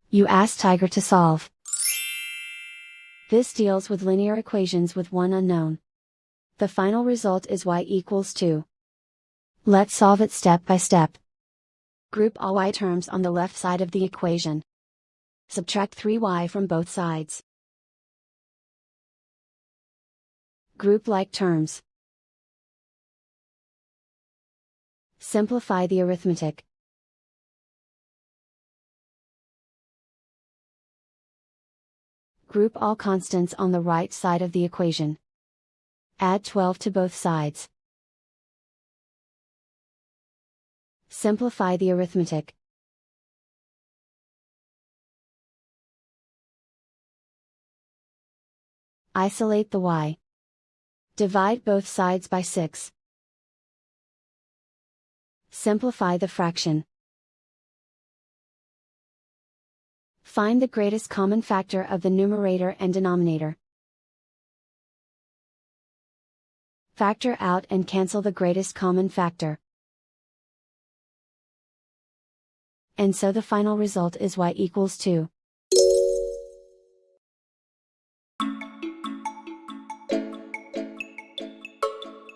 You ask Tiger to solve. This deals with linear equations with one unknown. The final result is y equals 2. Let's solve it step by step. Group all y terms on the left side of the equation. Subtract 3y from both sides. Group like terms. Simplify the arithmetic. Group all constants on the right side of the equation. Add 12 to both sides. Simplify the arithmetic. Isolate the y. Divide both sides by 6. Simplify the fraction. Find the greatest common factor of the numerator and denominator. Factor out and cancel the greatest common factor. And so the final result is y equals 2.